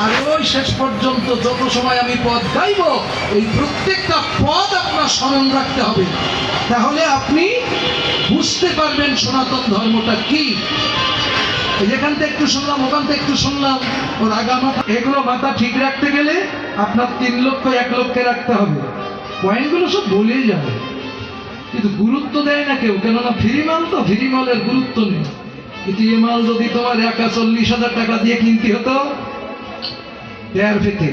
আর ওই শেষ পর্যন্ত যত সময় আমি পদ গাইব এই প্রত্যেকটা পদ আপনার স্মরণ রাখতে হবে, তাহলে আপনি বুঝতে পারবেন সনাতন ধর্মটা কি। যেখান থেকে একটু শুনলাম, ওখান থেকে একটু শুনলাম, ওর আগা মাথা, এগুলো মাথা ঠিক রাখতে গেলে আপনার 3 লক্ষ 1 লক্ষে রাখতে হবে। পয়েন্টগুলো সব বলেই যাবে, কিন্তু গুরুত্ব দেয় না কেউ, কেননা ফ্রি মাল তো, ফ্রি মালের গুরুত্ব নেই। কিন্তু এ মাল যদি তোমার 40,000 টাকা দিয়ে কিনতে হতো, দেয়ার পেতে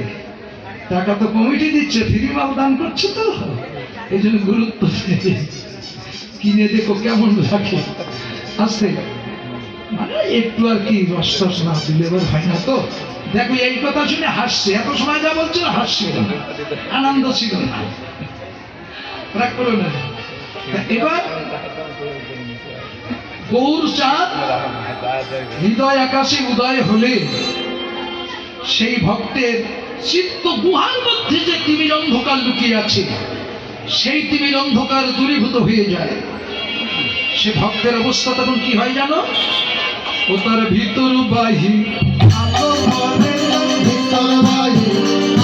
টাকা তো কমিটি দিচ্ছে, ফ্রি মাল দান করছে, তো এই জন্য গুরুত্ব কিনে দেখো কেমন লাগে। আসতে মানে একটু আর কি রস না দিলে এবার হয় না। তো দেখো এই কথা শুনে হাসছে, এত সময় যা বলছিল হাসছে, আনন্দ ছিল না, রাগ করো না। এবার গৌর চাঁদ হৃদয় আকাশে উদয় হলে সেই ভক্তের চিত্ত গুহার মধ্যে যে তিমির অন্ধকার লুকিয়ে আছে, সেই তিমির অন্ধকার দূরীভূত হয়ে যায়। সে ভক্তের অবস্থা তখন কি হয় জানো? ও তার ভিতর বাহি আলো ভরে, ভিতর বাহি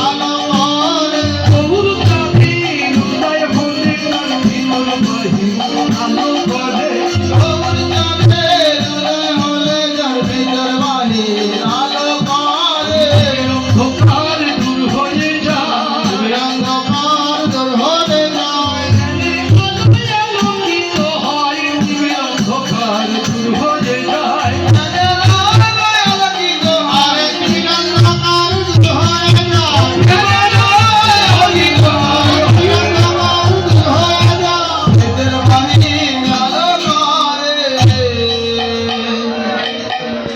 আলো ভরে, গৌর চাঁদের উদয় হলে তার ভিতর বাহি আলো ভরে, গৌর চাঁদের উদয় হলে তার ভিতর বাহি আলো ভরে, অন্ধকার দূর হয়ে যায়, অন্ধকার দূর হয়ে যায়, আলোকিত হয়, তিমির অন্ধকার দূর হয়ে যায়। আলোকিত হয়, অন্ধকার দূর হয়ে যায়, অন্ধকার দূর হয়ে যায়, ভিতর বাহি আলো ভরে।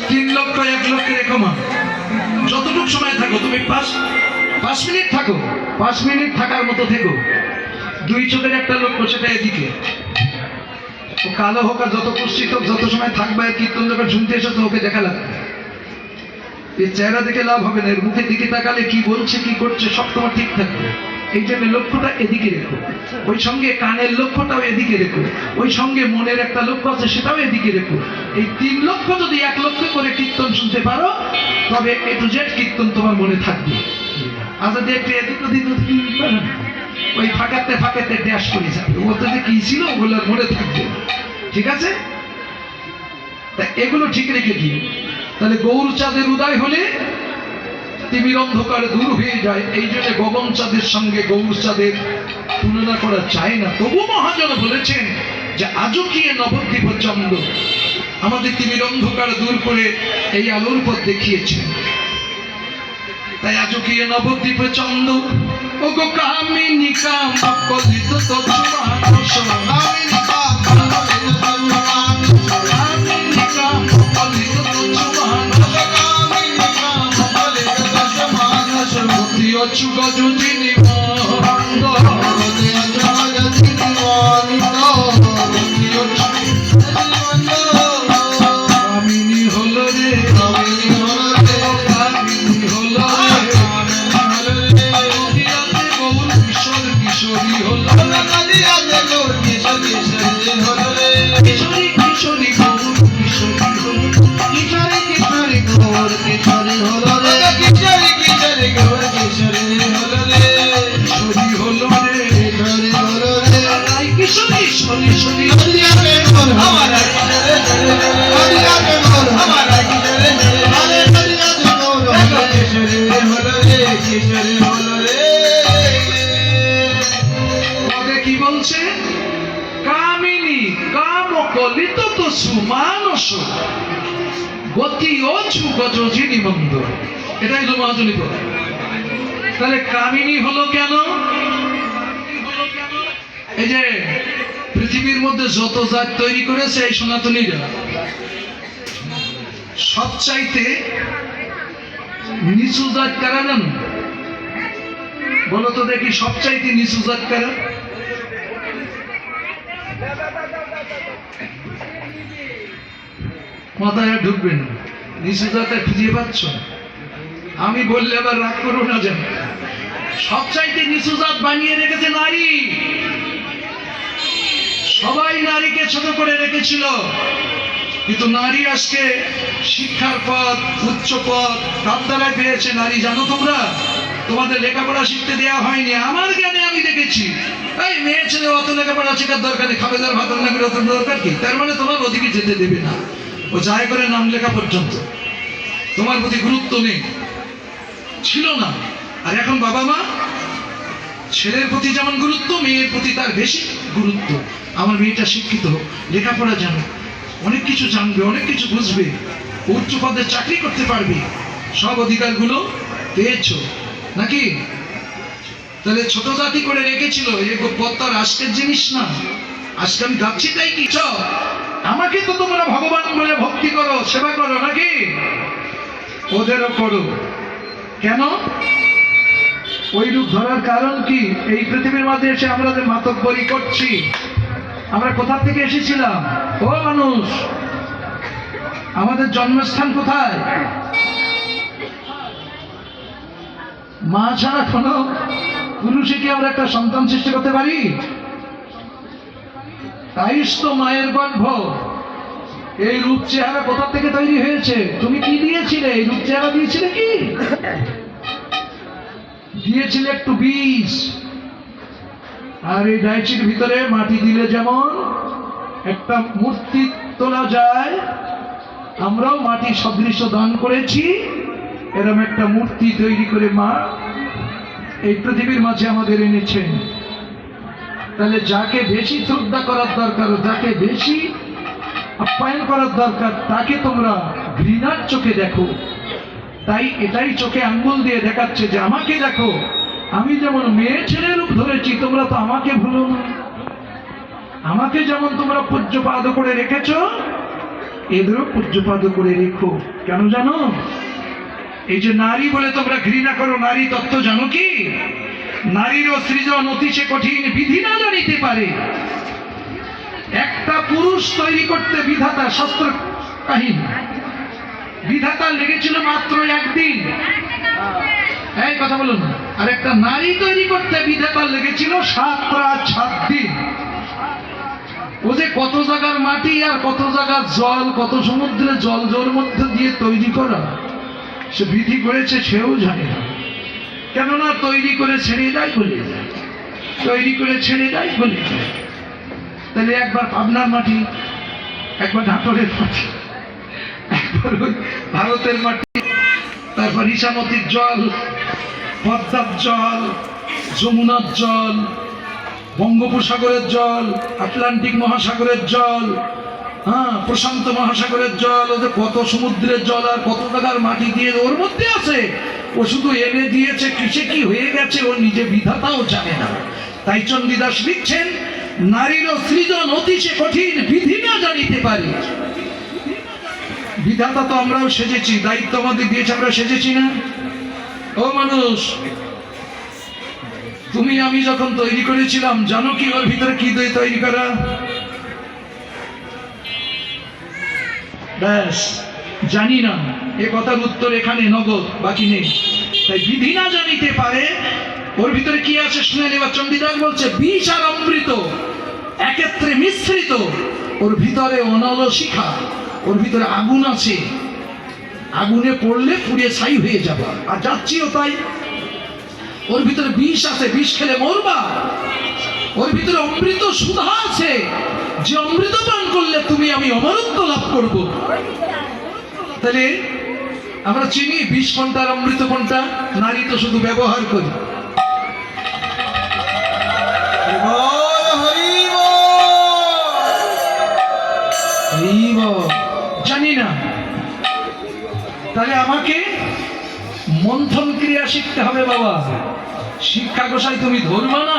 3 লক্ষ 1 লক্ষের রেখমা যতটুকু সময় থাকো তুমি, 5 মিনিট থাকো, 5 মিনিট থাকার মতো থেকো। 2 চোখের একটা লক্ষ, সেটা এদিকে, ও কালো হোক আর যত কুষ্ঠিত হোক, যত সময় থাকবে কীর্তন যখন শুনতে এসে তো ওকে দেখা লাগবে। এর চেহারা দেখে লাভ হবে না, এর মুখের দিকে তাকালে কি বলছে কি করছে সব তোমার ঠিক থাকবে। এই জন্য লক্ষ্যটা এদিকে রেখো, ওই সঙ্গে কানের লক্ষ্যটাও এদিকে রেখো, ওই সঙ্গে মনের একটা লক্ষ্য আছে সেটাও এদিকে রেখো। এই 3 লক্ষ যদি 1 লক্ষ করে কীর্তন শুনতে পারো, তবে A to Z কীর্তন তোমার মনে থাকবে। আচ্ছা একটু এদিক ওদিক ওই ফাঁকাতে ফাঁকাতে ড্যাশ করে যাবে, ওতে যে কি ছিল ওগুলো আর মনে থাকবে না। ঠিক আছে, তা এগুলো ঠিক রেখে দিও। তাহলে গৌর চাঁদের উদয় হলে তিমির অন্ধকার দূর হয়ে যায়। এই জন্য গগন চাঁদের সঙ্গে গৌর চাঁদের তুলনা করা যায় না। তবু মহাজন বলেছেন যে আজও কি নবদ্বীপ চন্দ্র আমাদের তিমির অন্ধকার দূর করে এই আলোর পথ দেখিয়েছেন। তাই আজও কি নবদ্বীপ চন্দ্র ও গো কামিনী কাম অকলিত তৎসমানস, কামিনী কাম অকলিত তৎসমানস, কামিনী কাম অকলিত তৎসমানস, কামিনী কাম অকলিত তৎসমানস, মতি অচ্ছু গজুজিনি মন্দ, মতি অচ্ছু গজুজিনি মন্দ, মতি অচ্ছু গজুজিনি মন্দ, কামিনী হলো রে, কামিনী হলো রে, কামিনী হলো রে, নদিয়াতে গৌর কিশোর কিশোরী হলো, নদিয়াতে গৌর কিশোর কিশোরী হলো রে, কিশোরী কিশোরী গৌর কিশোরী হলো, কিশোরী কিশোরী গৌর কিশোরী হলো রে, কিশোরী কিশোরী গৌর কিশোরী হলো রে, কিশোরী হলো রে, কিশোরী হলো রে, রাই কিশোরী শনি শনি, নদিয়াতে গৌর আমার কিশোরী, নদিয়াতে গৌর আমার কিশোরী, আরে নদিয়াতে গৌর আমার কিশোরী হলো রে, কিশোরী হলো রে। তবে কি বলছে? কামিনী কাম কলিত তো সুমানস, গতি অছু গজজিনি মন্দ। এটাই তো মহাজনী কথা। তাহলে কামিনী হলো কেন? এই যে পৃথিবীর মধ্যে যত জাত তৈরি করেছে এই সনাতনীরা, সবচাইতে নিচু জাত কারা জানো? বলো তো দেখি, সবচাইতে নিচু জাত কারা? মাথায় আর ঢুকবে না, নিচু জাতে খুঁজে পাচ্ছ? আমি বললে আবার রাগ করো না যেন। সবচাইতে নিচু জাত বানিয়ে রেখেছে নারী। সবাই নারীকে ছোট করে রেখেছিল, কিন্তু নারী আজকে শিক্ষার পথ, উচ্চ পথ তার দ্বারাই পেয়েছে নারী। জানো তোমরা, তোমাদের লেখাপড়া শিখতে দেওয়া হয়নি। আমার জ্ঞানে আমি দেখেছি এই মেয়ে ছেলে অত লেখাপড়া শেখার দরকার নেই, খাবেদার ভাত রান্না করে অত দরকার কি? তার মানে তোমার ওদিকে যেতে দেবে না, ও যায় করে নাম লেখা পর্যন্ত। তোমার প্রতি গুরুত্ব নেই, ছিল না। আর এখন বাবা মা ছেলের প্রতি যেমন গুরুত্ব, মেয়ের প্রতি তার বেশি গুরুত্ব। আমার মেয়েটা শিক্ষিত হোক, লেখাপড়া জানো, অনেক কিছু জানবে, অনেক কিছু বুঝবে, উচ্চ পদে চাকরি করতে পারবে, সব অধিকারগুলো পেয়েছো নাকি? তাহলে ছোট জাতি করে রেখেছিল, এই পদ তো আর আজকের জিনিস না। আজকে আমি যাচ্ছি তাই কি আমাকে তো তোমরা ভগবান বলে ভক্তি করো, সেবা করো নাকি? ওদেরও করো। কেন? ওই রূপ ধরার কারণ কি? এই পৃথিবীর মাঝে এসে আমরা যে মাতব্বরি করছি, আমরা কোথা থেকে এসেছিলাম? ও মানুষ, আমাদের জন্মস্থান কোথায়? মা ছাড়া কোনো পুরুষে কি আমরা একটা সন্তান সৃষ্টি করতে পারি? তাইস তো মায়ের গর্ভ। এই রূপ চেহারা কোথা থেকে তৈরি হয়েছে? তুমি কি দিয়েছিলে? এই রূপ চেহারা দিয়েছিলে কি? দিয়েছিলে একটু বীজ। আর এই ডাইচির ভিতরে মাটি দিলে যেমন একটা মূর্তি তোলা যায়, আমরাও মাটি সদৃশ দান করেছি, এরকম একটা মূর্তি তৈরি করে মা এই পৃথিবীর মাঝে আমাদের এনেছেন। তাহলে যাকে বেশি শ্রদ্ধা করার দরকার, যাকে বেশি আপ্যায়ন করার দরকার, তাকে তোমরা ঘৃণার চোখে দেখো। তাই এটাই চোখে আঙ্গুল দিয়ে দেখাচ্ছে যে আমাকে দেখো, আমি যেমন মেয়ে ছেলে রূপ ধরেছি, তোমরা তো আমাকে ভুলো না। আমাকে যেমন তোমরা পূজ্যপাদ করে রেখেছ, এদেরও পূজ্যপাদ করে রেখো। কেন জানো? এই যে নারী বলে তোমরা ঘৃণা করো, নারী তত্ত্ব জানো কি? নারীরও সৃজন অতিশয় কঠিন, বিধি না জানিতে পারে। একটা পুরুষ তৈরি করতে বিধাতা, শাস্ত্র কাহিনী, বিধাতা লেগেছিল মাত্র একদিন। এই কথা বলুন। আর একটা নারী তৈরি করতে বিধাতা লেগেছিল 7 রাত 7 দিন। ও যে কত জায়গার মাটি আর কত জায়গার জল, কত সমুদ্রের জল জোর মধ্যে দিয়ে তৈরি করা, সে বিধি করেছে সেও জানে না। কেননা তৈরি করে ছেড়ে দেয় বলে যায়, তৈরি করে ছেড়ে দেয় বলে যায়। তাহলে একবার পাবনার মাটি, একবার ঢাকরের মাটি, একবার ওই ভারতের মাটি, তারপর ইসামতির জল, পদ্মার জল, যমুনার জল, বঙ্গোপসাগরের জল, আটলান্টিক মহাসাগরের জল, হ্যাঁ প্রশান্ত মহাসাগরের জল, ওদের কত সমুদ্রের জল আর কত জায়গার মাটি দিয়ে ওর মধ্যে আছে। ও শুধু এনে দিয়েছে, কিসে কি হয়ে গেছে ও নিজে বিধাতাও জানে না। তাই চণ্ডীদাস লিখছেন, নারীরও সৃজন অতিশয় কঠিন, বিধি না জানিতে পারি। বিধাতা তো আমরাও সেজেছি, দায়িত্ব আমাদের দিয়েছে, আমরা সেজেছি না? ও মানুষ, তুমি আমি যখন তৈরি করেছিলাম, জানো কি ওর ভিতরে কি দিয়ে তৈরি করা? ব্যাস, জানি না। এ কথার উত্তর এখানে নগদ, বাকি নেই। তাই বিধি না জানিতে পারে, ওর ভিতরে কি আছে শুনে নেবা। চণ্ডীদাস বলছে, বিষ আর অমৃত একত্রে মিশ্রিত, ওর ভিতরে অনল শিখা, ওর ভিতরে আগুন আছে, আগুনে পড়লে পুড়ে ছাই হয়ে যাবে। আর যাচ্ছিও তাই। ওর ভিতরে বিষ আছে, বিষ খেলে মরবা। ওর ভিতরে অমৃত সুধা আছে, যে অমৃত পান করলে তুমি আমি অমরত্ব লাভ করব। তাহলে আমরা চিনি বিষ কোনটা আর অমৃত কোনটা? নারী তো শুধু ব্যবহার করি। জানি না। তাহলে আমাকে মন্থন ক্রিয়া শিখতে হবে বাবা। শিক্ষা গোসাই তুমি ধরবা না?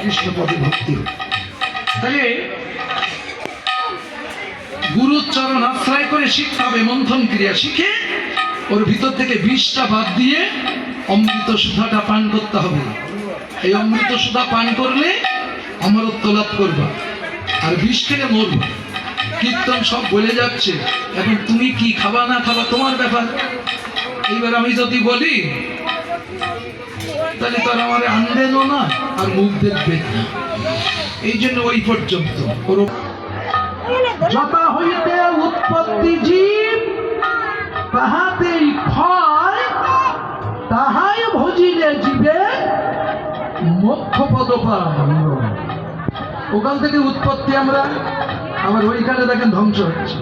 কৃষ্ণ পদে ভক্তি। তাহলে গুরুর চরণ আশ্রয় করে শিখতে হবে মন্থন ক্রিয়া। শিখে ওর ভিতর থেকে বিষটা বাদ দিয়ে অমৃত সুধাটা পান করতে হবে। এই অমৃত সুধা পান করলে অমরত্ব লাভ করবা, আর বিষ খেলে মরবা। কীর্তন সব বলে যাচ্ছে, এখন তুমি কি খাবা না খাবা তোমার ব্যাপার। এইবার আমি যদি বলি, তাহলে তার আমার আনবেনও না আর মুখ দেখবেন না। এই জন্য ওই পর্যন্ত যথা হইতে উৎপত্তি জীব তাহাতেই ক্ষয়, তাহাই ভজিলে জীবে মোক্ষ পদ পায়। ওখান থেকে উৎপত্তি আমরা, আবার ওইখানে দেখেন ধ্বংস হচ্ছে।